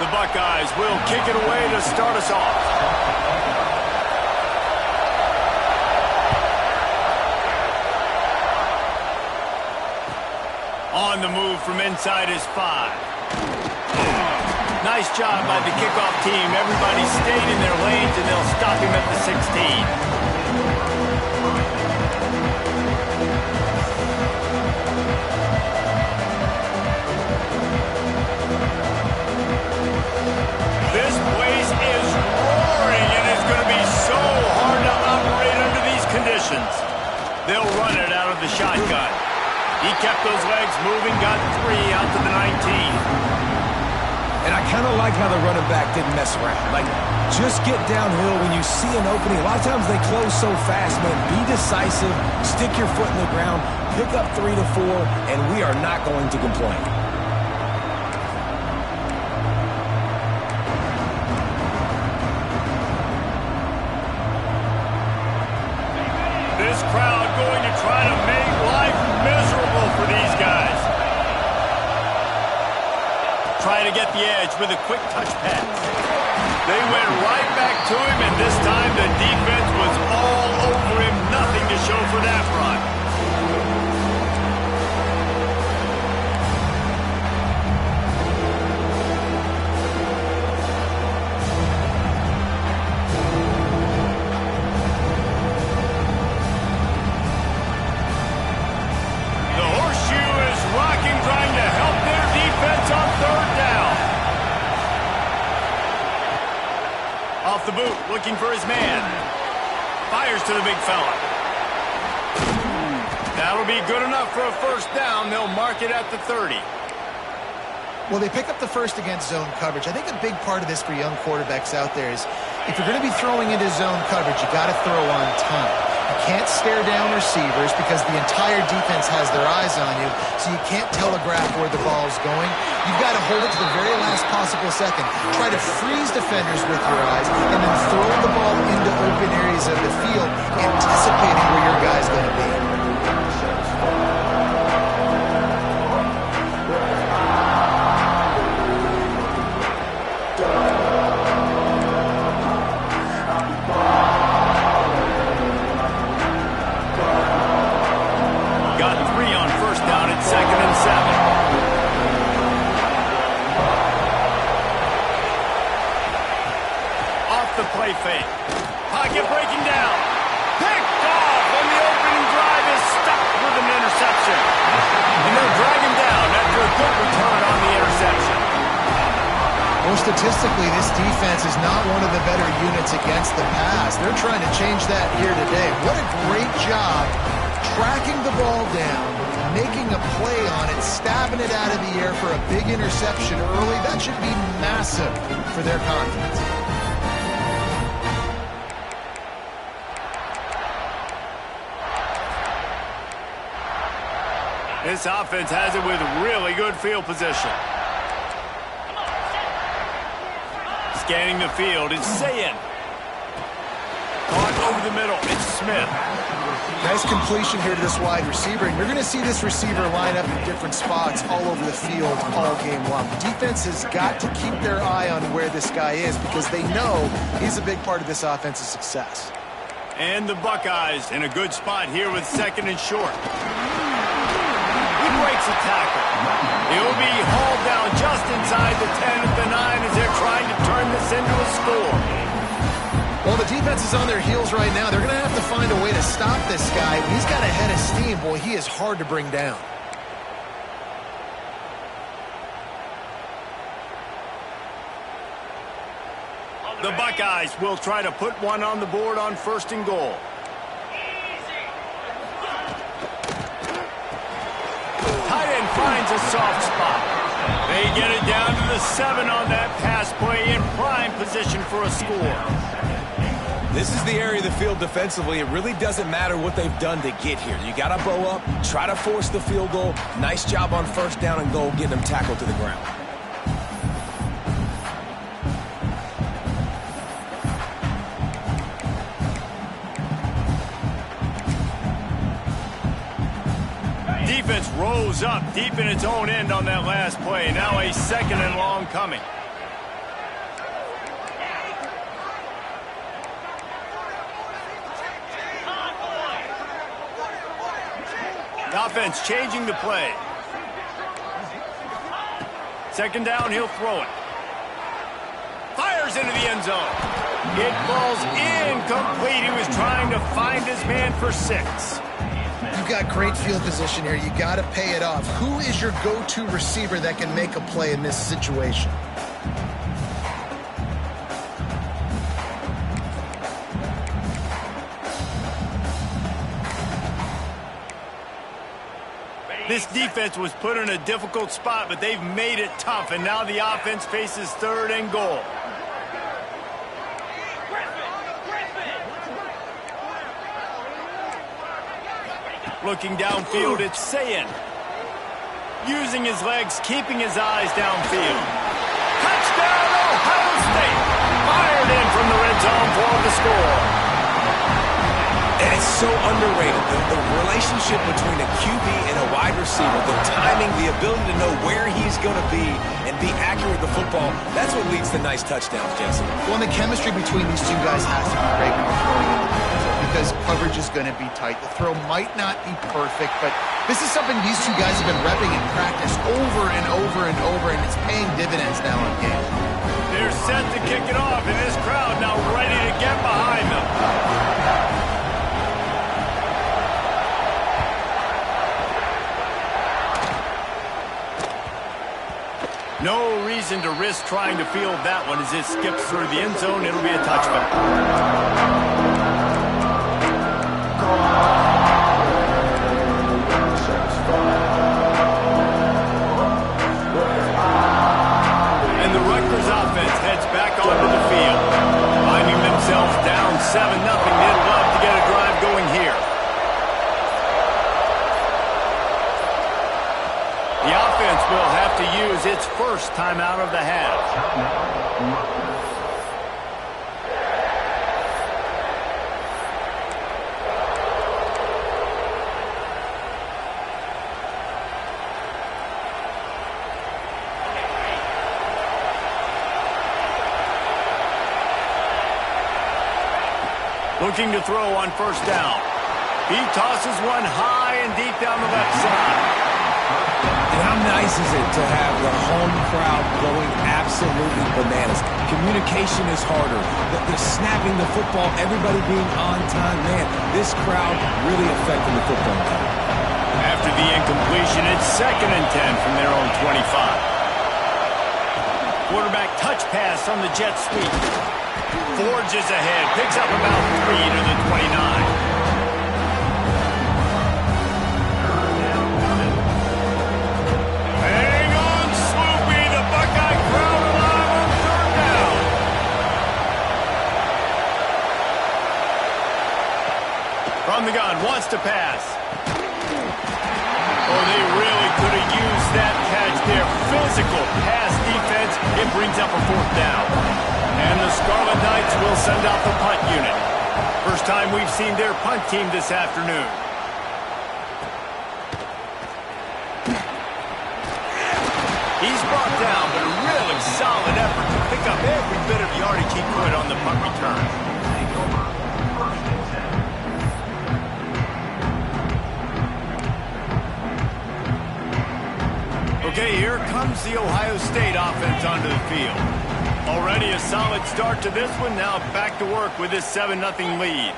The Buckeyes will kick it away to start us off. On the move from inside his 5. Nice job by the kickoff team. Everybody stayed in their lanes, and they'll stop him at the 16. This place is roaring, and it's going to be so hard to operate under these conditions. They'll run it out of the shotgun. He kept those legs moving, got 3 out to the 19. And I kind of like how the running back didn't mess around. Like, just get downhill when you see an opening. A lot of times they close so fast, man. Be decisive, stick your foot in the ground, pick up 3 to 4, and we are not going to complain. This crowd going to try to make life miserable for these guys. Trying to get the edge with a quick touch pass. They went right back to him, and this time the defense was all over him. Nothing to show for that run. The boot, looking for his man. Fires to the big fella. That'll be good enough for a first down. They'll mark it at the 30. Well, they pick up the first against zone coverage. I think a big part of this for young quarterbacks out there is if you're going to be throwing into zone coverage, you got to throw on time. You can't stare down receivers because the entire defense has their eyes on you, so you can't telegraph where the ball's going. You've got to hold it to the very last possible second. Try to freeze defenders with your eyes, and then throw the ball into open areas of the field, anticipating where your guy's going to be. Second and 7. Off the play fake. Pocket breaking down. Picked off, and the opening drive is stopped with an interception. And they'll drag him down after a good return on the interception. Well, statistically, this defense is not one of the better units against the pass. They're trying to change that here today. What a great job tracking the ball down, making a play on it, stabbing it out of the air for a big interception early. That should be massive for their confidence. This offense has it with really good field position. Scanning the field is Sayin. Caught over the middle. It's Smith. Nice completion here to this wide receiver, and you're going to see this receiver line up in different spots all over the field all game long. The defense has got to keep their eye on where this guy is because they know he's a big part of this offense's success. And the Buckeyes in a good spot here with second and short. He breaks a tackle. He'll be hauled down just inside the 10 at the 9 as they're trying to turn this into a score. Well, the defense is on their heels right now. They're going to have to find a way to stop this guy. He's got a head of steam. Boy, he is hard to bring down. The Buckeyes will try to put one on the board on first and goal. Tight end finds a soft spot. They get it down to the 7 on that pass play in prime position for a score. This is the area of the field defensively. It really doesn't matter what they've done to get here. You got to bow up, try to force the field goal. Nice job on first down and goal, getting them tackled to the ground. Defense rose up deep in its own end on that last play. Now a second and long coming. The offense changing the play. Second down, he'll throw it. Fires into the end zone. It falls incomplete. He was trying to find his man for 6. You've got great field position here. You got to pay it off. Who is your go-to receiver that can make a play in this situation? This defense was put in a difficult spot, but they've made it tough, and now the offense faces 3rd and goal. Looking downfield, it's Sayin. Using his legs, keeping his eyes downfield. Touchdown, Ohio State! Fired in from the red zone for the score. And it's so underrated, the relationship between a QB and a wide receiver, the timing, the ability to know where he's going to be and be accurate with the football, that's what leads to nice touchdowns, Jesse. Well, and the chemistry between these two guys has to be great when you're throwing in the end zone because coverage is going to be tight. The throw might not be perfect, but this is something these two guys have been repping in practice over and over and over, and it's paying dividends now in games. They're set to kick it off, and this crowd now ready to get behind them. No reason to risk trying to field that one as it skips through the end zone. It'll be a touchback. And the Rutgers offense heads back onto the field. Finding themselves down 7-0. They'd love to get a drive going here. The offense will have to use its first timeout of the half. Looking to throw on first down. He tosses one high and deep down the left side. And how nice is it to have the home crowd going absolutely bananas? Communication is harder. The snapping the football, everybody being on time. Man, this crowd really affecting the football game. After the incompletion, it's 2nd and 10 from their own 25. Quarterback touch pass on the jet sweep. Forges ahead, picks up about 3 to the 29. From the gun, wants to pass. Oh, they really could have used that catch there. Physical pass defense. It brings up a 4th down. And the Scarlet Knights will send out the punt unit. First time we've seen their punt team this afternoon. He's brought down, but a really solid effort to pick up every bit of yardage he could on the punt return. Okay, here comes the Ohio State offense onto the field. Already a solid start to this one. Now back to work with this 7-0 lead.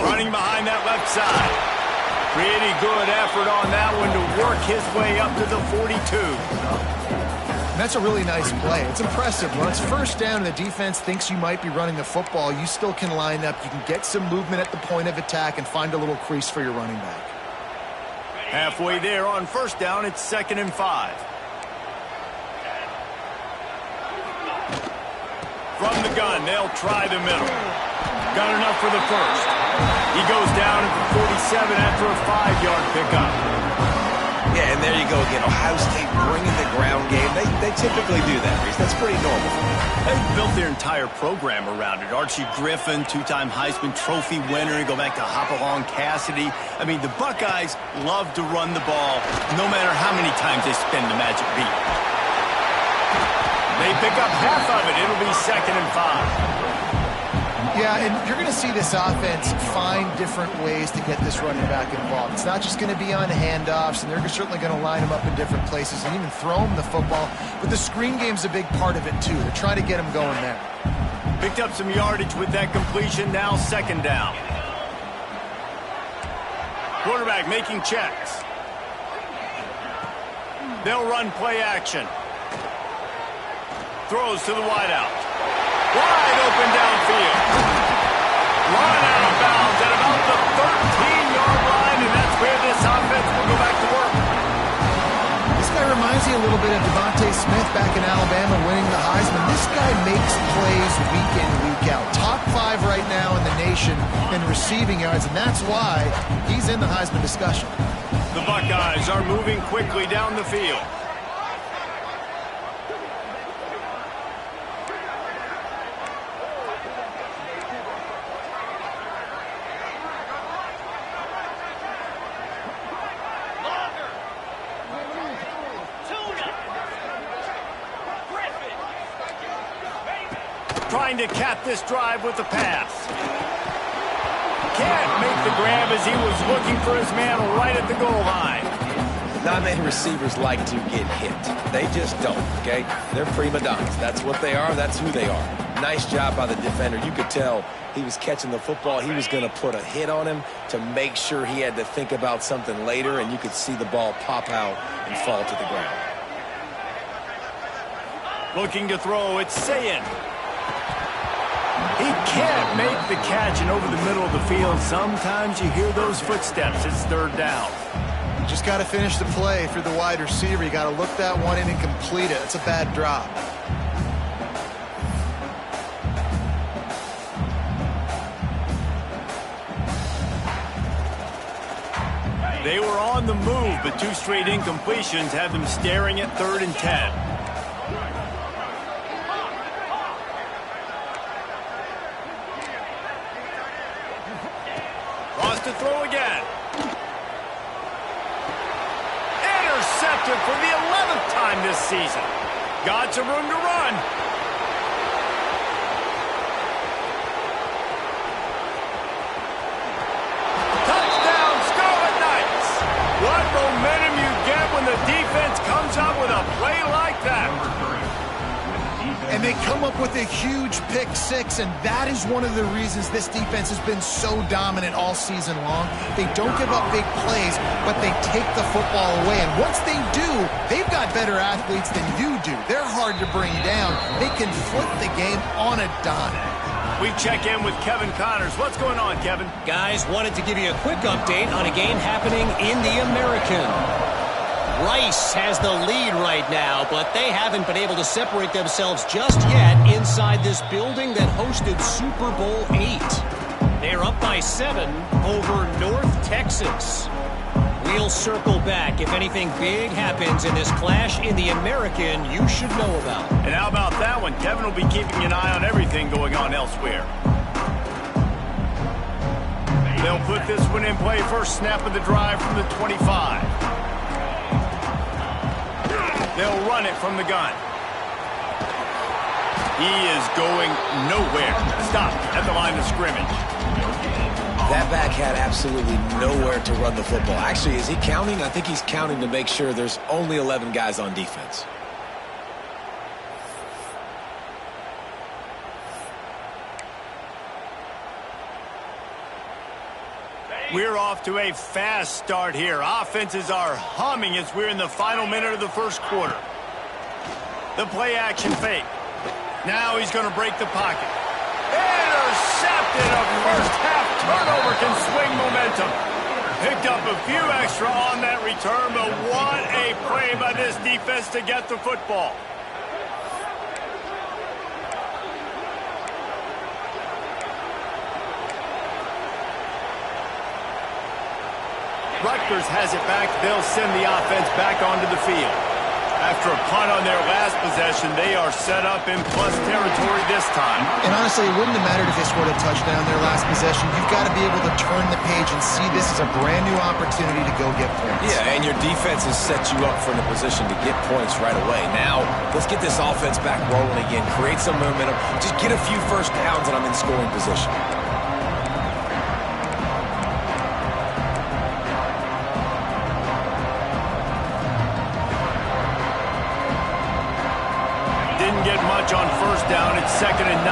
Running behind that left side. Pretty good effort on that one to work his way up to the 42. That's a really nice play. It's impressive. When it's first down and the defense thinks you might be running the football, you still can line up. You can get some movement at the point of attack and find a little crease for your running back. Halfway there on first down, it's 2nd and 5. From the gun, they'll try the middle. Got enough for the first. He goes down at the 47 after a 5-yard pickup. Yeah, and there you go again. Ohio State bringing the ground game. They typically do that, Reese. That's pretty normal. They've built their entire program around it. Archie Griffin, 2-time Heisman Trophy winner. You go back to Hopalong Cassidy. I mean, the Buckeyes love to run the ball no matter how many times they spin the magic beat. They pick up half of it. It'll be 2nd and 5. You Yeah, and you're going to see this offense find different ways to get this running back involved. It's not just going to be on handoffs, and they're certainly going to line him up in different places and even throw him the football. But the screen game's a big part of it, too. They're trying to get him going there. Picked up some yardage with that completion. Now second down. Quarterback making checks. They'll run play action. Throws to the wideout. Wide open downfield. Run out of bounds at about the 13-yard line, and that's where this offense will go back to work. This guy reminds me a little bit of Devontae Smith back in Alabama winning the Heisman. This guy makes plays week in, week out. Top 5 right now in the nation in receiving yards, and that's why he's in the Heisman discussion. The Buckeyes are moving quickly down the field. Trying to cap this drive with the pass. Can't make the grab as he was looking for his man right at the goal line. Not many receivers like to get hit. They just don't, okay? They're prima donnas. That's what they are. That's who they are. Nice job by the defender. You could tell he was catching the football. He was going to put a hit on him to make sure he had to think about something later, and you could see the ball pop out and fall to the ground. Looking to throw, it's Sayin. He can't make the catch, and over the middle of the field, sometimes you hear those footsteps. It's third down. You just got to finish the play for the wide receiver. You got to look that one in and complete it. It's a bad drop. They were on the move, but 2 straight incompletions have them staring at 3rd and 10. To throw again. Intercepted for the 11th time this season. Got some room to run. Touchdown, Scarlet Knights. What momentum you get when the defense comes out with a play like that. And they come up with a huge pick 6, and that is one of the reasons this defense has been so dominant all season long. They don't give up big plays, but they take the football away. And once they do, they've got better athletes than you do. They're hard to bring down. They can flip the game on a dime. We check in with Kevin Connors. What's going on, Kevin? Guys, wanted to give you a quick update on a game happening in the American. Rice has the lead right now, but they haven't been able to separate themselves just yet inside this building that hosted Super Bowl 8. They're up by 7 over North Texas. We'll circle back. If anything big happens in this clash in the American, you should know about. And how about that one? Kevin will be keeping an eye on everything going on elsewhere. They'll put this one in play. First snap of the drive from the 25. They'll run it from the gun. He is going nowhere. Stop at the line of scrimmage. That back had absolutely nowhere to run the football. Actually, is he counting? I think he's counting to make sure there's only 11 guys on defense. We're off to a fast start here. Offenses are humming as we're in the final minute of the first quarter. The play action fake. Now he's going to break the pocket. Intercepted. A first half turnover can swing momentum. Picked up a few extra on that return, but what a play by this defense to get the football. Rutgers has it back. They'll send the offense back onto the field. After a punt on their last possession, they are set up in plus territory this time. And honestly, it wouldn't have mattered if they scored a touchdown their last possession. You've got to be able to turn the page and see this as a brand new opportunity to go get points. Yeah, and your defense has set you up for the position to get points right away. Now, let's get this offense back rolling again, create some momentum, just get a few first downs and I'm in scoring position. Didn't get much on first down. It's 2nd and 9.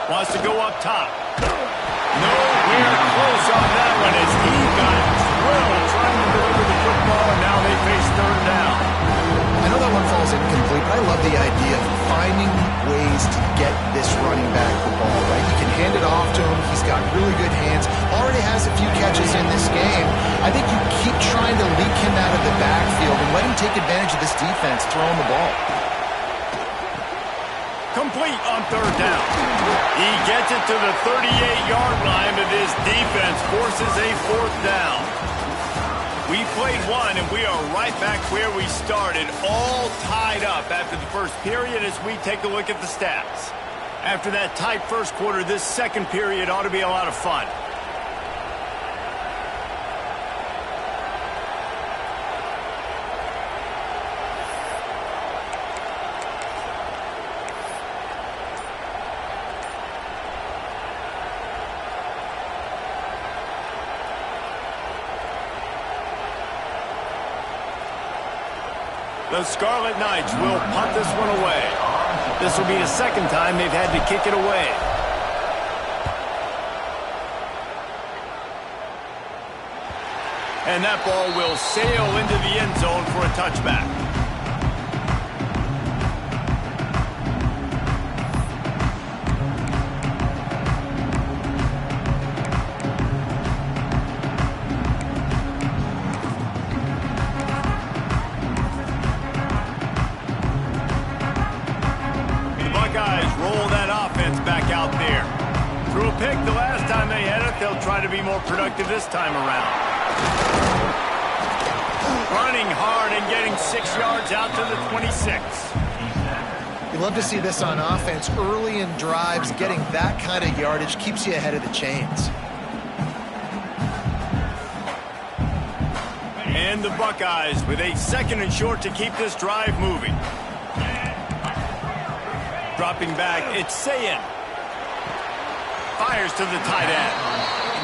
Wants to go up top. Nowhere close on that one as he got drilled trying to deliver the football, and now they face 3rd down. I know that one falls incomplete, but I love the idea of finding ways to get this running back the ball, right? You can hand it off to him. He's got really good hands. Already has a few catches in this game. I think you keep trying to leak him out of the backfield and let him take advantage of this defense throwing the ball. Complete on 3rd down. He gets it to the 38-yard line, but this defense forces a 4th down. We played one, and we are right back where we started, all tied up after the first period as we take a look at the stats. After that tight first quarter, this second period ought to be a lot of fun. The Scarlet Knights will punt this one away. This will be the 2nd time they've had to kick it away. And that ball will sail into the end zone for a touchback. Out there. Threw a pick the last time they had it. They'll try to be more productive this time around. Running hard and getting 6 yards out to the 26. You love to see this on offense. Early in drives, getting that kind of yardage keeps you ahead of the chains. And the Buckeyes with a 2nd and short to keep this drive moving. Dropping back, it's Sayin. Fires to the tight end.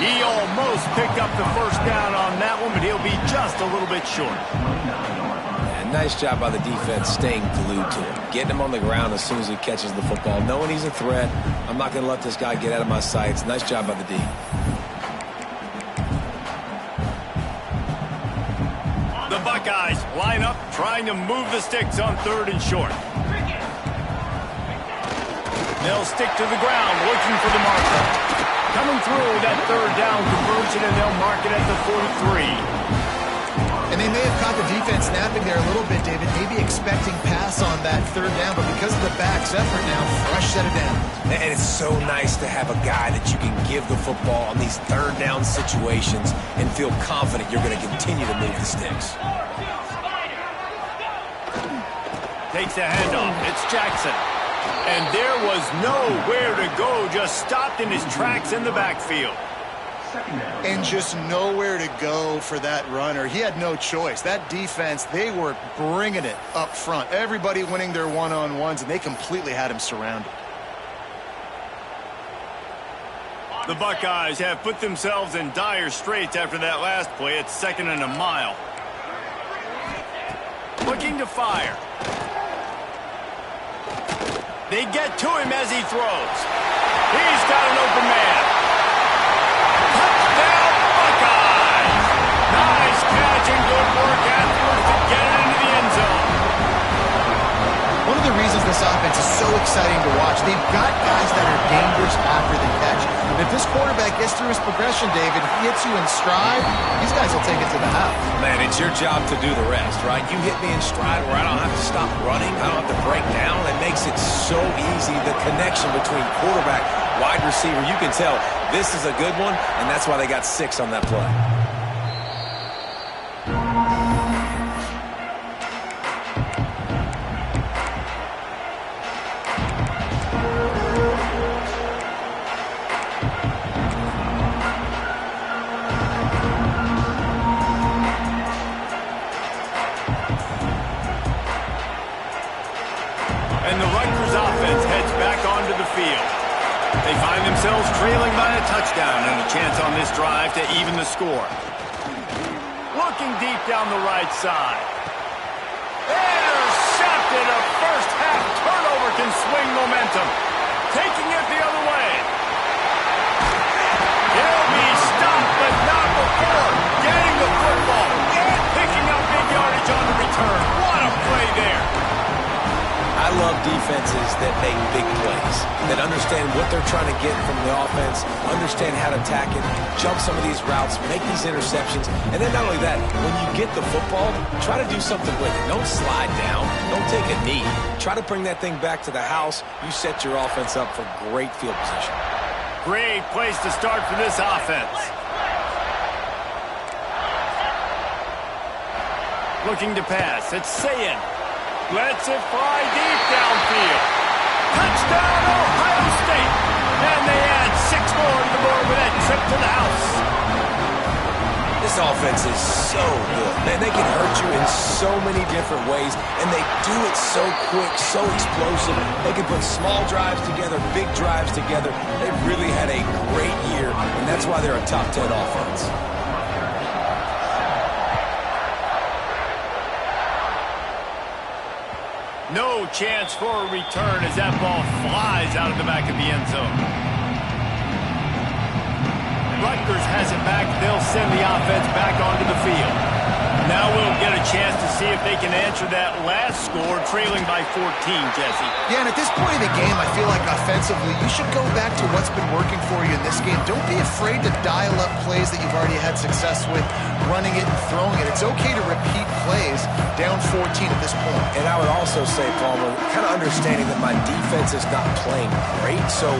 He almost picked up the first down on that one, but he'll be just a little bit short. Yeah, nice job by the defense staying glued to him. Getting him on the ground as soon as he catches the football. Knowing he's a threat, I'm not going to let this guy get out of my sights. Nice job by the D. The Buckeyes line up, trying to move the sticks on 3rd and short. They'll stick to the ground, looking for the marker. Coming through that 3rd down conversion, and they'll mark it at the 43. And they may have caught the defense napping there a little bit, David, maybe expecting pass on that 3rd down, but because of the back's effort now, fresh set of down. And it's so nice to have a guy that you can give the football on these 3rd down situations and feel confident you're going to continue to move the sticks. Takes the handoff. It's Jackson. And there was nowhere to go, just stopped in his tracks in the backfield. And just nowhere to go for that runner. He had no choice. That defense, they were bringing it up front. Everybody winning their one-on-ones, and they completely had him surrounded. The Buckeyes have put themselves in dire straits after that last play. It's 2nd and a mile. Looking to fire. They get to him as he throws. He's got an open man. Touchdown, Buckeyes! Nice catch and good work afterwards to get it into the end zone. One of the reasons this offense is so exciting to watch. They've got guys that are dangerous after the catch. And if this quarterback gets through his progression, David, he hits you in stride, these guys will take it to the house. Man, it's your job to do the rest, right? You hit me in stride where I don't have to stop running. I don't have to break down. It makes it so easy. The connection between quarterback, wide receiver, you can tell this is a good one, and that's why they got 6 on that play. And the Rutgers offense heads back onto the field. They find themselves trailing by a touchdown and a chance on this drive to even the score. Looking deep down the right side. Intercepted. A first half turnover can swing momentum. Taking it the other way. He'll be stopped, but not before getting the football and picking up big yardage on the return. What a play there. I love defenses that make big plays, that understand what they're trying to get from the offense, understand how to attack it, jump some of these routes, make these interceptions, and then not only that, when you get the football, try to do something with it. Don't slide down. Don't take a knee. Try to bring that thing back to the house. You set your offense up for great field position. Great place to start for this offense. Looking to pass. It's Sayin. Lets it fly deep downfield. Touchdown, Ohio State. And they add 6 more to the board with that trip to the house. This offense is so good. Man, they can hurt you in so many different ways, and they do it so quick, so explosive. They can put small drives together, big drives together. They've really had a great year, and that's why they're a top 10 offense. No chance for a return as that ball flies out of the back of the end zone. Rutgers has it back. They'll send the offense back onto the field. Now we'll get a chance to see if they can answer that last score, trailing by 14, Jesse. Yeah, and at this point in the game, I feel like offensively, you should go back to what's been working for you in this game. Don't be afraid to dial up plays that you've already had success with, running it and throwing it. It's okay to repeat plays down 14 at this point. And I would also say, Palmer, kind of understanding that my defense is not playing great, so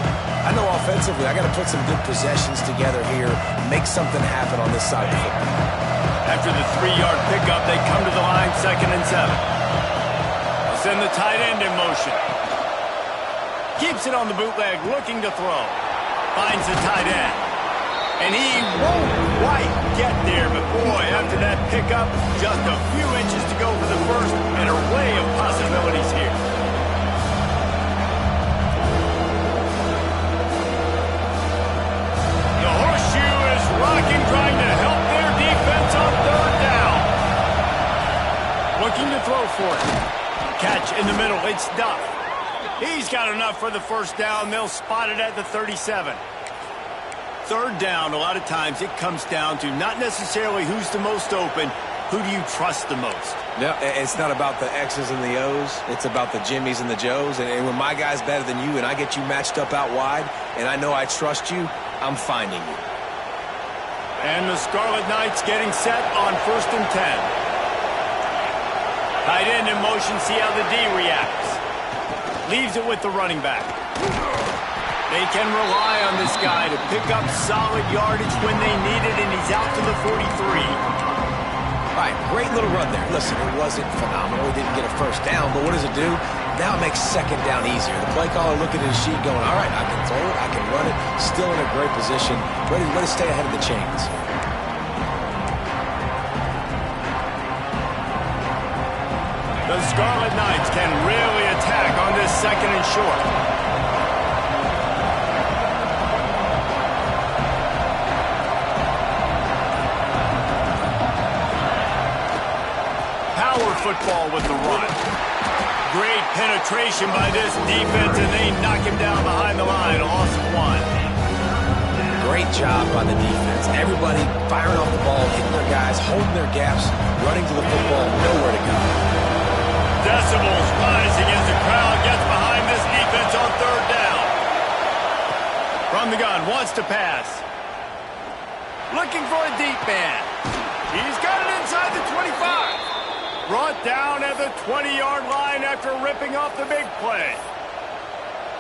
I know offensively I got to put some good possessions together here, make something happen on this side of the football. After the 3-yard pickup, they come to the line, 2nd and 7. They'll send the tight end in motion. Keeps it on the bootleg, looking to throw. Finds the tight end. And he won't quite get there, but boy, after that pickup, just a few inches to go for the first, and an array of possibilities here. The horseshoe is rocking, trying to help their defense on 3rd down. Looking to throw for it. Catch in the middle, it's Duff. He's got enough for the first down. They'll spot it at the 37. 3rd down, a lot of times it comes down to not necessarily who's the most open, who do you trust the most? No, it's not about the X's and the O's. It's about the Jimmys and the Joes. And when my guy's better than you and I get you matched up out wide and I know I trust you, I'm finding you. And the Scarlet Knights getting set on 1st and 10. Tight end in motion, see how the D reacts. Leaves it with the running back. They can rely on this guy to pick up solid yardage when they need it, and he's out to the 43. All right, great little run there. Listen, it wasn't phenomenal. He didn't get a first down, but what does it do? Now it makes 2nd down easier. The play caller looking at his sheet going, all right, I can throw it, I can run it, still in a great position, ready to stay ahead of the chains. The Scarlet Knights can really attack on this 2nd and short. Power football with the run. Great penetration by this defense, and they knock him down behind the line. A loss of 1. Great job by the defense. Everybody firing off the ball, hitting their guys, holding their gaps, running to the football, nowhere to go. decibels rising as the crowd gets behind this defense on third down. From the gun, wants to pass. Looking for a deep man. He's got it inside the 25. Brought down at the 20-yard line after ripping off the big play.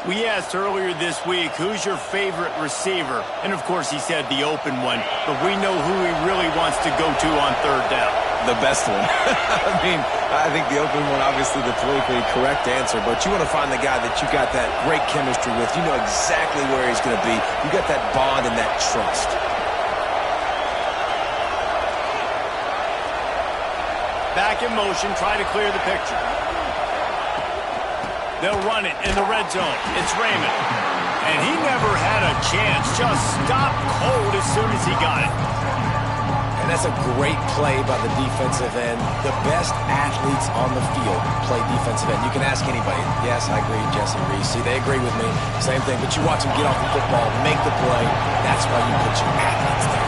We asked earlier this week, who's your favorite receiver? And, of course, he said the open one. But we know who he really wants to go to on third down. The best one. I think the open one, obviously the politically correct answer, but you want to find the guy that you got that great chemistry with. You know exactly where he's going to be. You got that bond and that trust. Back in motion, try to clear the picture. They'll run it in the red zone. It's Raymond. And he never had a chance. Just stopped cold as soon as he got it. And that's a great play by the defensive end. The best athletes on the field play defensive end. You can ask anybody. Yes, I agree, Jesse Reese. See, they agree with me. Same thing. But you watch them get off the football, make the play. That's why you put your athletes there.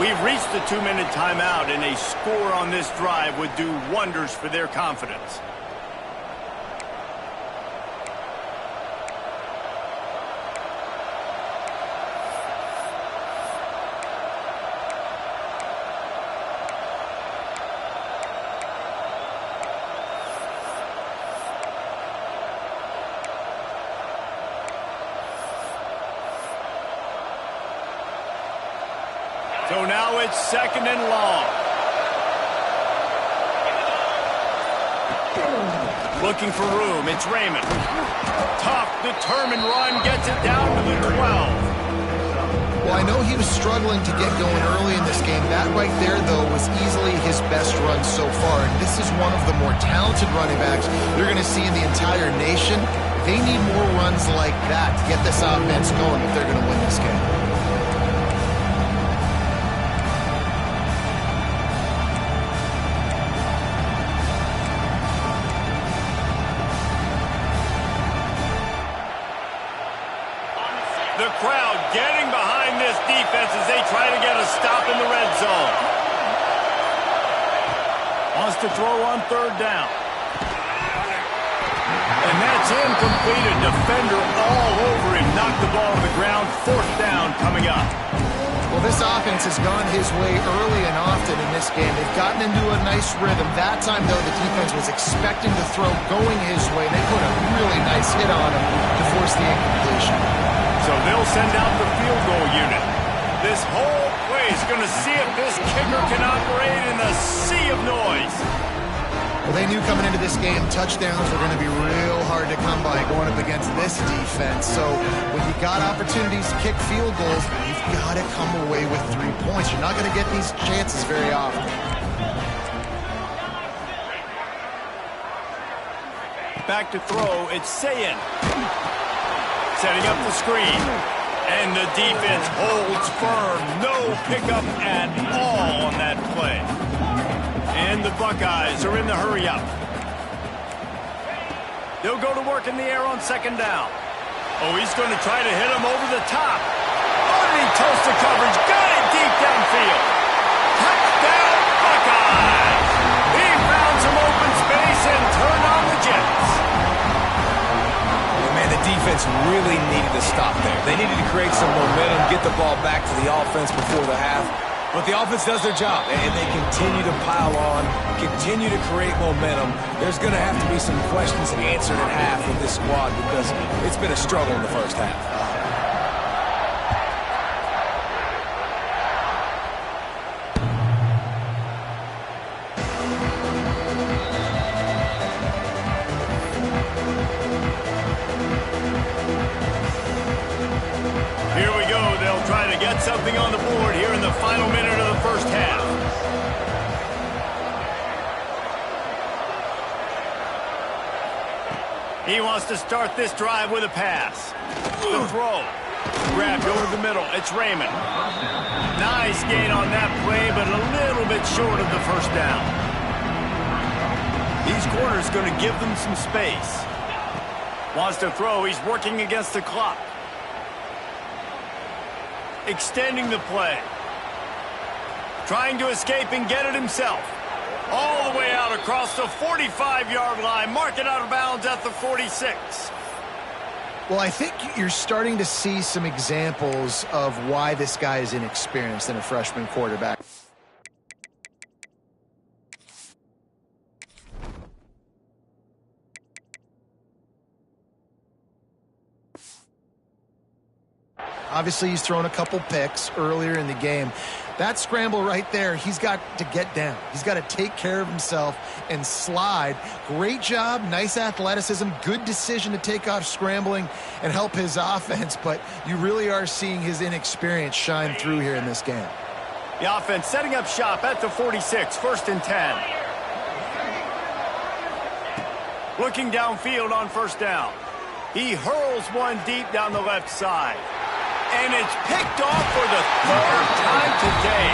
We've reached the 2-minute timeout, and a score on this drive would do wonders for their confidence. So now it's 2nd and long. Looking for room. It's Raymond. Tough, determined run. Gets it down to the 12. Well, I know he was struggling to get going early in this game. That right there, though, was easily his best run so far. And this is one of the more talented running backs you're going to see in the entire nation. They need more runs like that to get this offense going if they're going to win this game. The crowd getting behind this defense as they try to get a stop in the red zone. Wants to throw on third down. And that's incomplete. A defender all over him. Knocked the ball to the ground. 4th down coming up. Well, this offense has gone his way early and often in this game. They've gotten into a nice rhythm. That time, though, the defense was expecting the throw going his way. They put a really nice hit on him to force the incompletion. So they'll send out the field goal unit. This whole play is going to see if this kicker can operate in the sea of noise. Well, they knew coming into this game touchdowns were going to be real hard to come by going up against this defense. So when you got opportunities to kick field goals, you've got to come away with 3 points. You're not going to get these chances very often. Back to throw, it's Sayin. Setting up the screen. And the defense holds firm. No pickup at all on that play. And the Buckeyes are in the hurry-up. They'll go to work in the air on 2nd down. Oh, he's going to try to hit him over the top. Underneath toasted coverage. Got it deep downfield. Touchdown, Buckeyes! He found some open space and turned on the Jets. Man, the defense really needed to stop there. They needed to create some momentum, get the ball back to the offense before the half. But the offense does their job, and they continue to pile on, continue to create momentum. There's going to have to be some questions answered at half with this squad because it's been a struggle in the first half. Here we go. They'll try to get something on the board here in the final minute of the first half. He wants to start this drive with a pass. The throw. Grabbed over the middle. It's Raymond. Nice gain on that play, but a little bit short of the first down. These corners going to give them some space. Wants to throw. He's working against the clock. Extending the play. Trying to escape and get it himself. All the way out across the 45-yard line. Mark it out of bounds at the 46. Well, I think you're starting to see some examples of why this guy is inexperienced in a freshman quarterback. Obviously, he's thrown a couple picks earlier in the game. That scramble right there, he's got to get down. He's got to take care of himself and slide. Great job, nice athleticism, good decision to take off scrambling and help his offense, but you really are seeing his inexperience shine through here in this game. The offense setting up shop at the 46, 1st and 10. Looking downfield on 1st down. He hurls one deep down the left side. And it's picked off for the 3rd time today.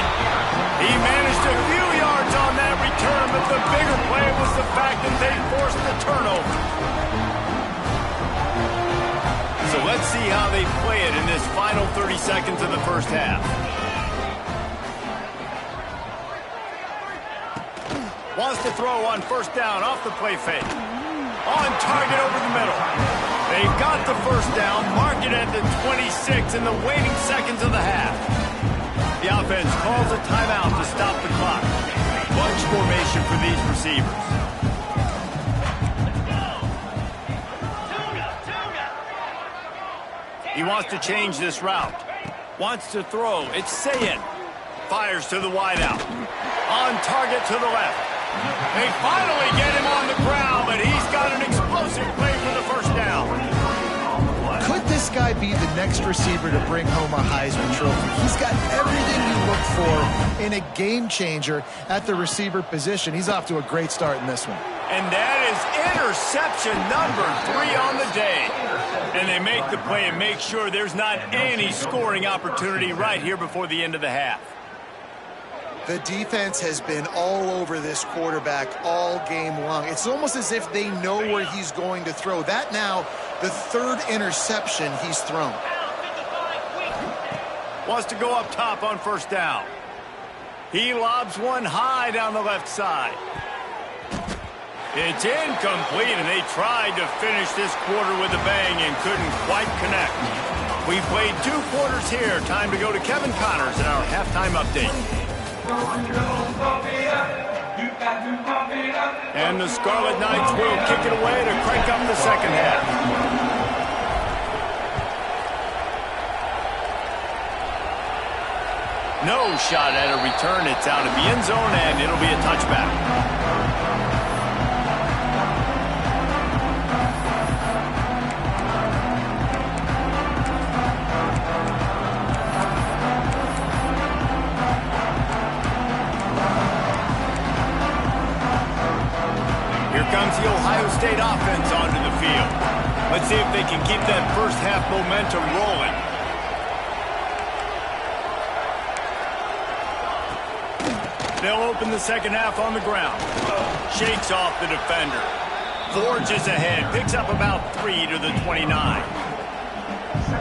He managed a few yards on that return, but the bigger play was the fact that they forced the turnover. So let's see how they play it in this final 30 seconds of the 1st half. Wants to throw on 1st down off the play fake. On target over the middle. They've got the 1st down, mark it at the 26 in the waning seconds of the half. The offense calls a timeout to stop the clock. Bunch formation for these receivers. He wants to change this route. Wants to throw. It's Sayin. Fires to the wideout. On target to the left. They finally get him on the ground, but he's got an explosive play for the 1st down. Could this guy be the next receiver to bring home a Heisman Trophy? He's got everything you look for in a game changer at the receiver position. He's off to a great start in this one. And that is interception number 3 on the day. And they make the play and make sure there's not any scoring opportunity right here before the end of the half. The defense has been all over this quarterback all game long. It's almost as if they know where he's going to throw. That now, the 3rd interception he's thrown. Wants to go up top on 1st down. He lobs one high down the left side. It's incomplete, and they tried to finish this quarter with a bang and couldn't quite connect. We played 2 quarters here. Time to go to Kevin Connors in our halftime update. And the Scarlet Knights will kick it away to crank up the 2nd half. No shot at a return. It's out of the end zone, and it'll be a touchback. Comes the Ohio State offense onto the field. Let's see if they can keep that 1st half momentum rolling. They'll open the 2nd half on the ground. Shakes off the defender. Forges ahead. Picks up about 3 to the 29.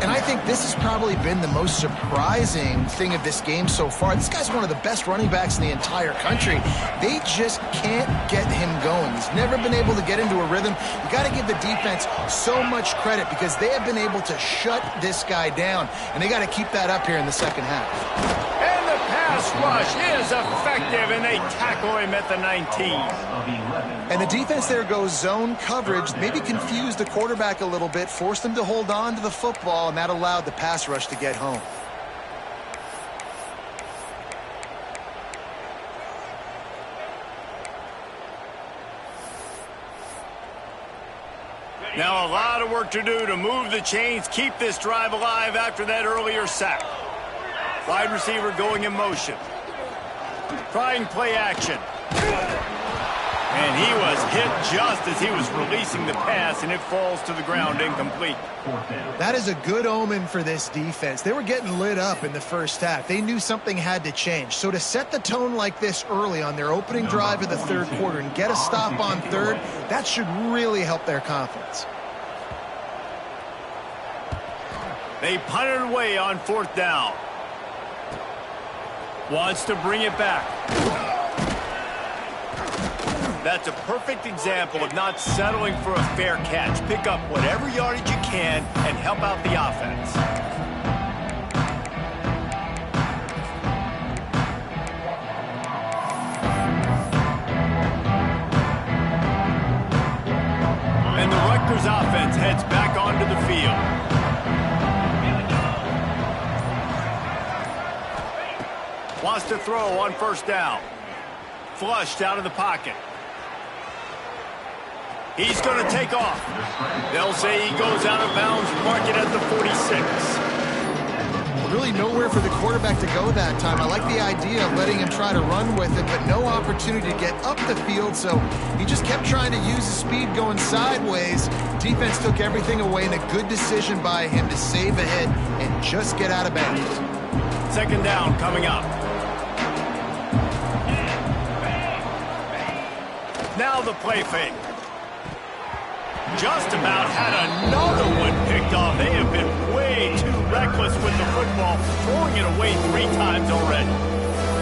And I think this has probably been the most surprising thing of this game so far. This guy's one of the best running backs in the entire country. They just can't get him going. He's never been able to get into a rhythm. You got to give the defense so much credit because they have been able to shut this guy down, and they got to keep that up here in the 2nd half. And the pass rush is effective, and they tackle him at the 19. And the defense there goes zone coverage, maybe confused the quarterback a little bit, forced him to hold on to the football, and that allowed the pass rush to get home. Now a lot of work to do to move the chains, keep this drive alive after that earlier sack. Wide receiver going in motion. Trying play action. And he was hit just as he was releasing the pass, and it falls to the ground incomplete. That is a good omen for this defense. They were getting lit up in the 1st half. They knew something had to change. So to set the tone like this early on their opening drive of the 3rd quarter and get a stop on 3rd, that should really help their confidence. They punted away on 4th down. Wants to bring it back. That's a perfect example of not settling for a fair catch. Pick up whatever yardage you can and help out the offense. And the Rutgers offense heads back onto the field. Wants to throw on first down. Flushed out of the pocket. He's going to take off. They'll say he goes out of bounds, mark it at the 46. Really nowhere for the quarterback to go that time. I like the idea of letting him try to run with it, but no opportunity to get up the field, so he just kept trying to use his speed going sideways. Defense took everything away, and a good decision by him to save a hit and just get out of bounds. Second down coming up. Now the play fake. Just about had another one picked off. They have been way too reckless with the football, throwing it away 3 times already.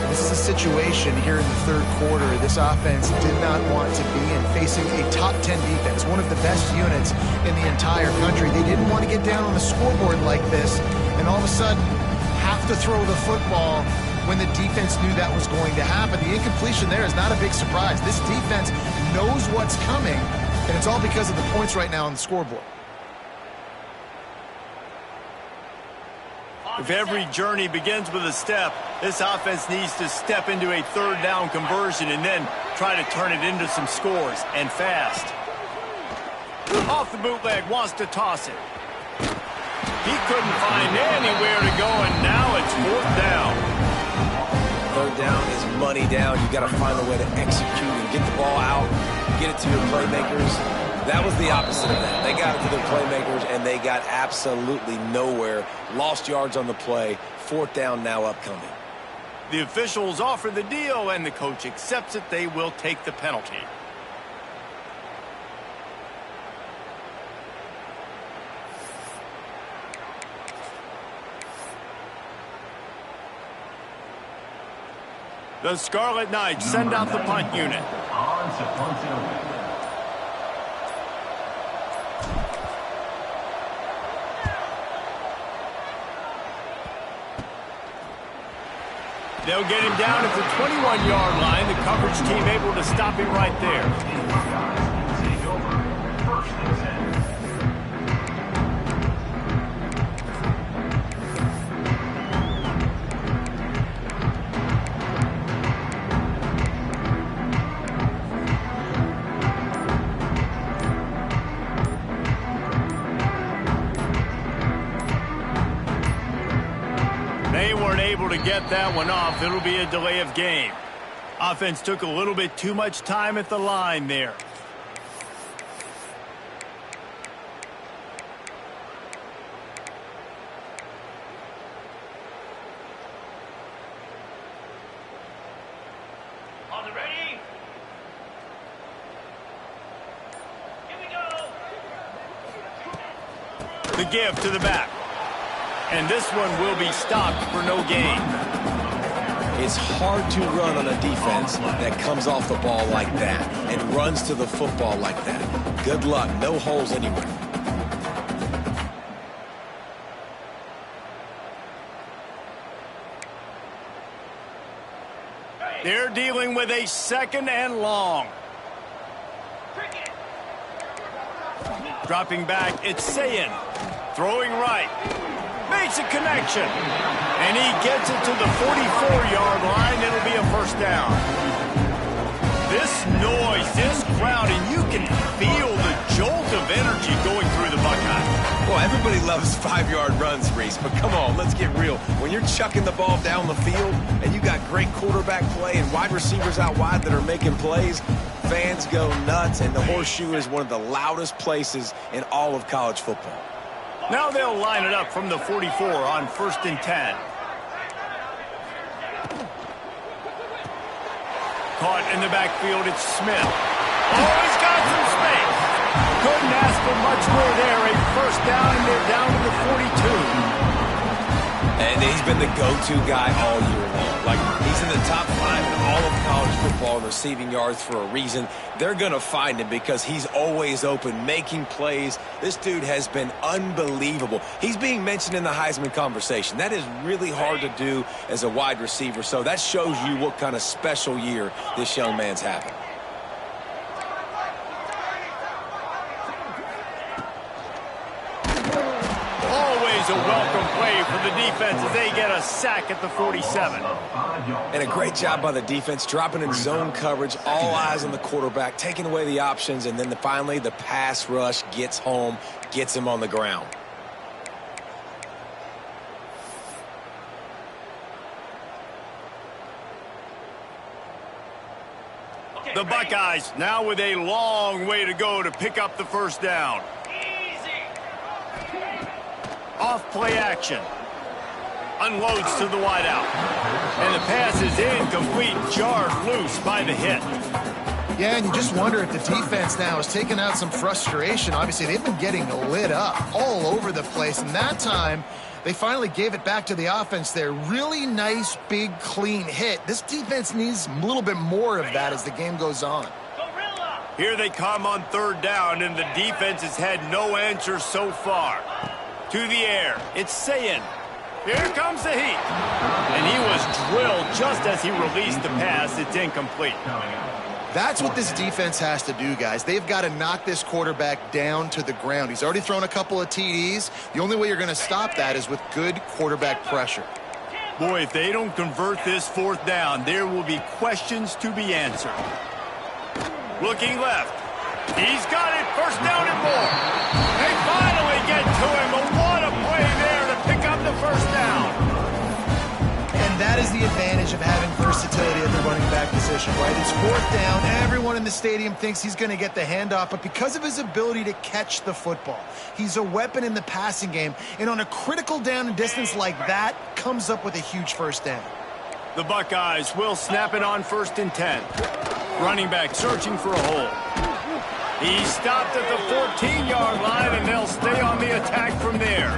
This is a situation here in the third quarter this offense did not want to be in, facing a top 10 defense, one of the best units in the entire country. They didn't want to get down on the scoreboard like this and all of a sudden have to throw the football when the defense knew that was going to happen. The incompletion there is not a big surprise. This defense knows what's coming, and it's all because of the points right now on the scoreboard. If every journey begins with a step, this offense needs to step into a third down conversion and then try to turn it into some scores, and fast. Off the bootleg, wants to toss it. He couldn't find anywhere to go, and now it's fourth down. Third down is money down. You got to find a way to execute and get the ball out, get it to your playmakers. That was the opposite of that. They got it to their playmakers, and they got absolutely nowhere. Lost yards on the play. Fourth down now upcoming. The officials offer the deal, and the coach accepts it. They will take the penalty. The Scarlet Knights send out the punt unit. They'll get him down at the 21-yard line. The coverage team able to stop him right there. They weren't able to get that one off. It'll be a delay of game. Offense took a little bit too much time at the line there. On the ready? Here we go. The give to the back. And this one will be stopped for no gain. It's hard to run on a defense that comes off the ball like that and runs to the football like that. Good luck. No holes anywhere. They're dealing with a second and long. Dropping back, it's Sayin. Throwing right. Makes a connection. And he gets it to the 44-yard line. It'll be a first down. This noise, this crowd, and you can feel the jolt of energy going through the Buckeyes. Well, everybody loves 5-yard runs, Reese, but come on, let's get real. When you're chucking the ball down the field and you got great quarterback play and wide receivers out wide that are making plays, fans go nuts, and the Horseshoe is one of the loudest places in all of college football. Now they'll line it up from the 44 on 1st and 10. Caught in the backfield, it's Smith. Oh, he's got some space. Couldn't ask for much more there. A first down, and they're down to the 42. And he's been the go-to guy all year long. Like, he's in the top 5 in all of college football in receiving yards for a reason. They're going to find him because he's always open, making plays. This dude has been unbelievable. He's being mentioned in the Heisman conversation. That is really hard to do as a wide receiver, so that shows you what kind of special year this young man's having. Always a welcome play for the defense as they get a sack at the 47. And a great job by the defense, dropping in zone coverage, all eyes on the quarterback, taking away the options, and then finally the pass rush gets home, gets him on the ground. The Buckeyes now with a long way to go to pick up the first down. Off play action. Unloads to the wideout. And the pass is incomplete, jarred loose by the hit. Yeah, and you just wonder if the defense now is taking out some frustration. Obviously, they've been getting lit up all over the place. And that time, they finally gave it back to the offense there. Really nice, big, clean hit. This defense needs a little bit more of that as the game goes on. Here they come on third down, and the defense has had no answer so far. To the air, it's Sayin. Here comes the heat. And he was drilled just as he released the pass. It's incomplete. That's what this defense has to do, guys. They've got to knock this quarterback down to the ground. He's already thrown a couple of TDs. The only way you're going to stop that is with good quarterback pressure. Boy, if they don't convert this fourth down, there will be questions to be answered. Looking left. He's got it. First down and more. They finally get to him, but what a play there to pick up the first down. And that is the advantage of having versatility at the running back position, right? It's fourth down. Everyone in the stadium thinks he's going to get the handoff, but because of his ability to catch the football, he's a weapon in the passing game. And on a critical down and distance like that, comes up with a huge first down. The Buckeyes will snap it on 1st and 10. Running back searching for a hole. He stopped at the 14-yard line, and they'll stay on the attack from there.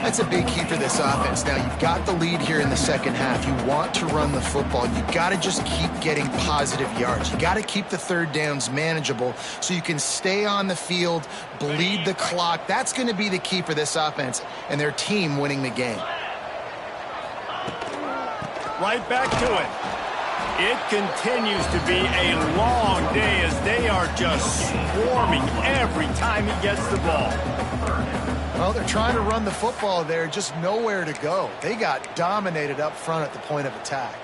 That's a big key for this offense. Now, you've got the lead here in the second half. You want to run the football. You've got to just keep getting positive yards. You got to keep the third downs manageable so you can stay on the field, bleed the clock. That's going to be the key for this offense and their team winning the game. Right back to it. It continues to be a long day as they are just swarming every time he gets the ball. Well, they're trying to run the football there, just nowhere to go. They got dominated up front at the point of attack.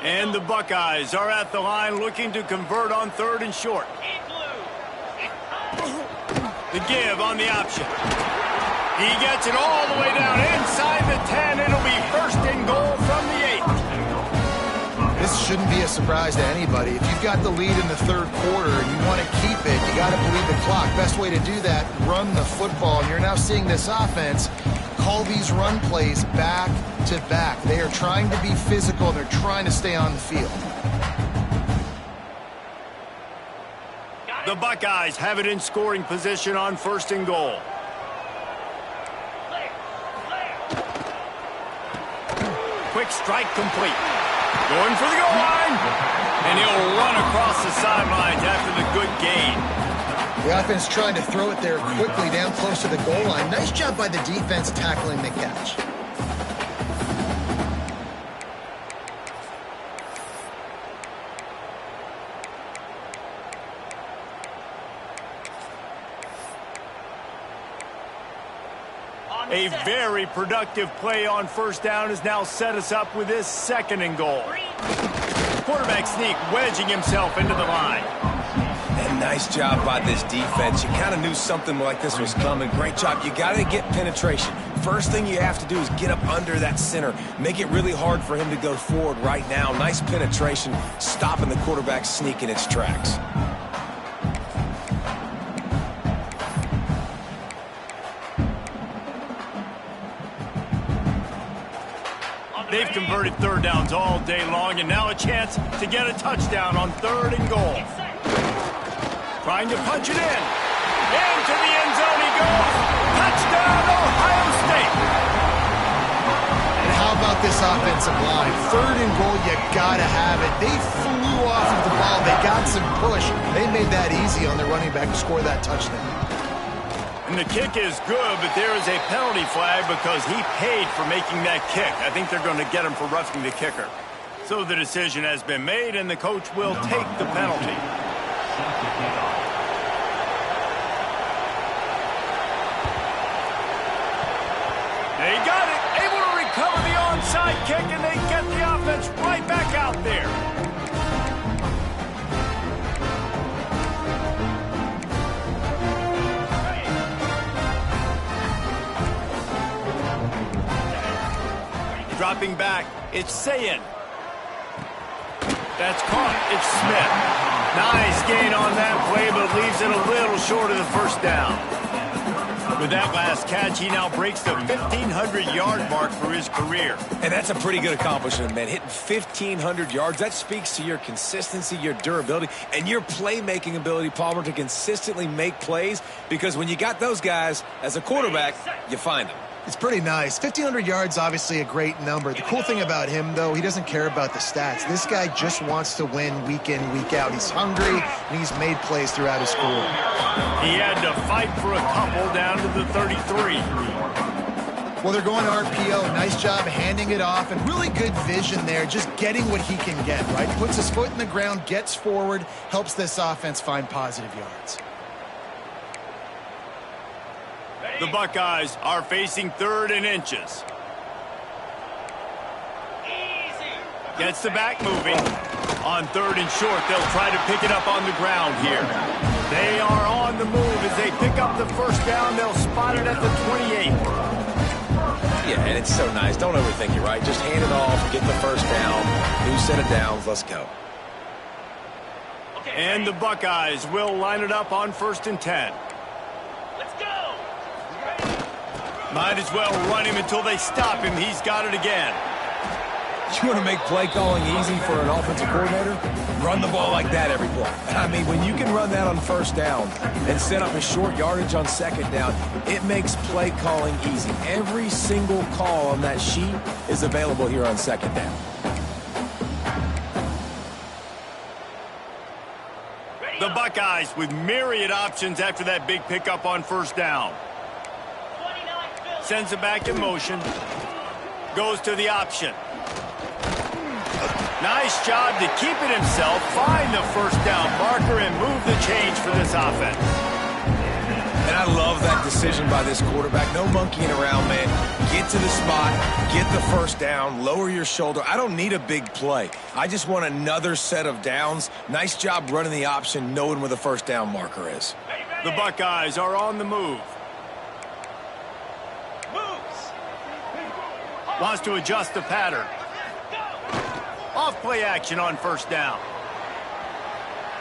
And the Buckeyes are at the line looking to convert on 3rd and short. The give on the option. He gets it all the way down inside the 10. It'll be 1st and goal from the 8. This shouldn't be a surprise to anybody. If you've got the lead in the third quarter and you want to keep it, you got to bleed the clock. Best way to do that, run the football. And you're now seeing this offense call these run plays back to back. They are trying to be physical. They're trying to stay on the field. The Buckeyes have it in scoring position on 1st and goal. Quick strike complete. Going for the goal line. And he'll run across the sidelines after the good gain. The offense trying to throw it there quickly down close to the goal line. Nice job by the defense tackling the catch. A very productive play on 1st down has now set us up with this 2nd and goal. Quarterback sneak wedging himself into the line. And nice job by this defense. You kind of knew something like this was coming. Great job. You got to get penetration. First thing you have to do is get up under that center. Make it really hard for him to go forward right now. Nice penetration, stopping the quarterback sneak in its tracks. converted third downs all day long, and now a chance to get a touchdown on 3rd and goal. Trying to punch it in. Into the end zone he goes. Touchdown, Ohio State. And how about this offensive line? 3rd and goal, you gotta have it. They flew off of the ball. They got some push. They made that easy on their running back to score that touchdown. And the kick is good, but there is a penalty flag because he paid for making that kick. I think they're going to get him for roughing the kicker. So the decision has been made, and the coach will take the penalty. They got it. Able to recover the onside kick, and they get the offense right back out there. Dropping back, it's Sayin. That's caught. It's Smith. Nice gain on that play, but leaves it a little short of the first down. With that last catch, he now breaks the 1,500-yard mark for his career. And that's a pretty good accomplishment, man. Hitting 1,500 yards, that speaks to your consistency, your durability, and your playmaking ability, Palmer, to consistently make plays, because when you got those guys as a quarterback, you find them. It's pretty nice. 1,500 yards, obviously a great number. The cool thing about him, though, he doesn't care about the stats. This guy just wants to win week in, week out. He's hungry, and he's made plays throughout his career. He had to fight for a couple down to the 33. Well, they're going to RPO. Nice job handing it off, and really good vision there, just getting what he can get, right? Puts his foot in the ground, gets forward, helps this offense find positive yards. The Buckeyes are facing 3rd and inches. Gets the back moving. On 3rd and short, they'll try to pick it up on the ground here. They are on the move as they pick up the first down. They'll spot it at the 28. Yeah, and it's so nice. Don't overthink it, right? Just hand it off, get the first down, new set of downs, let's go. And the Buckeyes will line it up on 1st and 10. Might as well run him until they stop him. He's got it again. You want to make play calling easy for an offensive coordinator? Run the ball like that every play. I mean, when you can run that on 1st down and set up a short yardage on 2nd down, it makes play calling easy. Every single call on that sheet is available here on 2nd down. The Buckeyes with myriad options after that big pickup on 1st down. Sends it back in motion. Goes to the option. Nice job to keep it himself, find the 1st down marker, and move the change for this offense. And I love that decision by this quarterback. No monkeying around, man. Get to the spot, get the 1st down, lower your shoulder. I don't need a big play. I just want another set of downs. Nice job running the option, knowing where the 1st down marker is. The Buckeyes are on the move. Wants to adjust the pattern. Off play action on 1st down.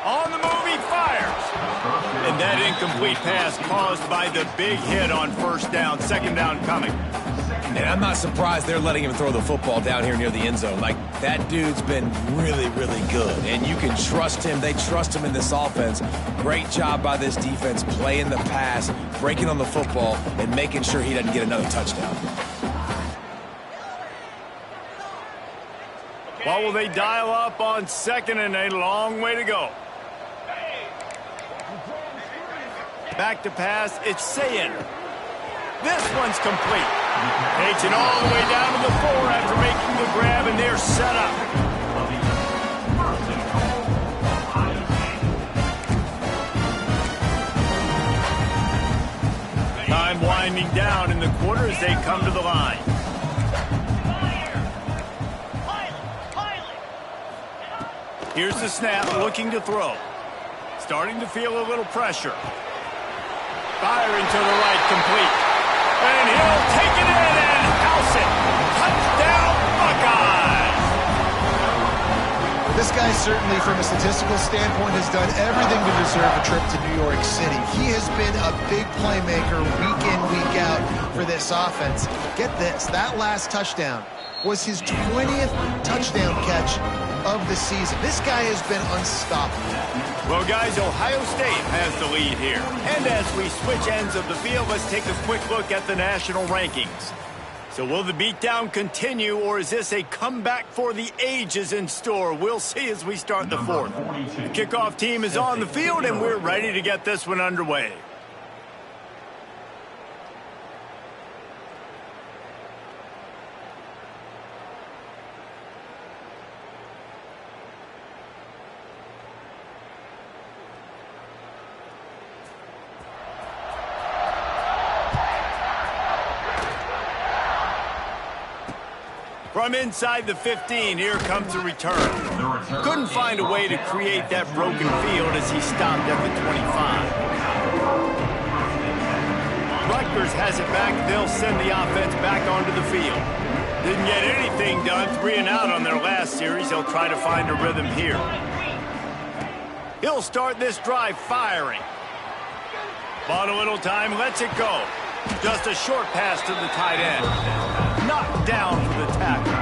On the move, he fires. And that incomplete pass caused by the big hit on 1st down. 2nd down coming. And I'm not surprised they're letting him throw the football down here near the end zone. Like, that dude's been really, really good. And you can trust him. They trust him in this offense. Great job by this defense playing the pass, breaking on the football, and making sure he doesn't get another touchdown. What will they dial up on 2nd and a long way to go? Back to pass, it's Sayin. This one's complete. Takes it all the way down to the 4 after making the grab, and they're set up. Time winding down in the quarter as they come to the line. Here's the snap, looking to throw. Starting to feel a little pressure. Firing to the right, complete. And he'll take it in and house it. Touchdown, Buckeyes! This guy certainly, from a statistical standpoint, has done everything to deserve a trip to New York City. He has been a big playmaker week in, week out for this offense. Get this, that last touchdown was his 20th touchdown catch of the season. This guy has been unstoppable. Well, guys, Ohio State has the lead here. And as we switch ends of the field, let's take a quick look at the national rankings. So will the beatdown continue, or is this a comeback for the ages in store? We'll see as we start the fourth. The kickoff team is on the field, and we're ready to get this one underway. From inside the 15, here comes a return. Couldn't find a way to create that broken field as he stopped at the 25. Rutgers has it back. They'll send the offense back onto the field. Didn't get anything done, 3 and out on their last series. They'll try to find a rhythm here. He'll start this drive firing. Bought a little time, lets it go. Just a short pass to the tight end. Knocked down for the tackle.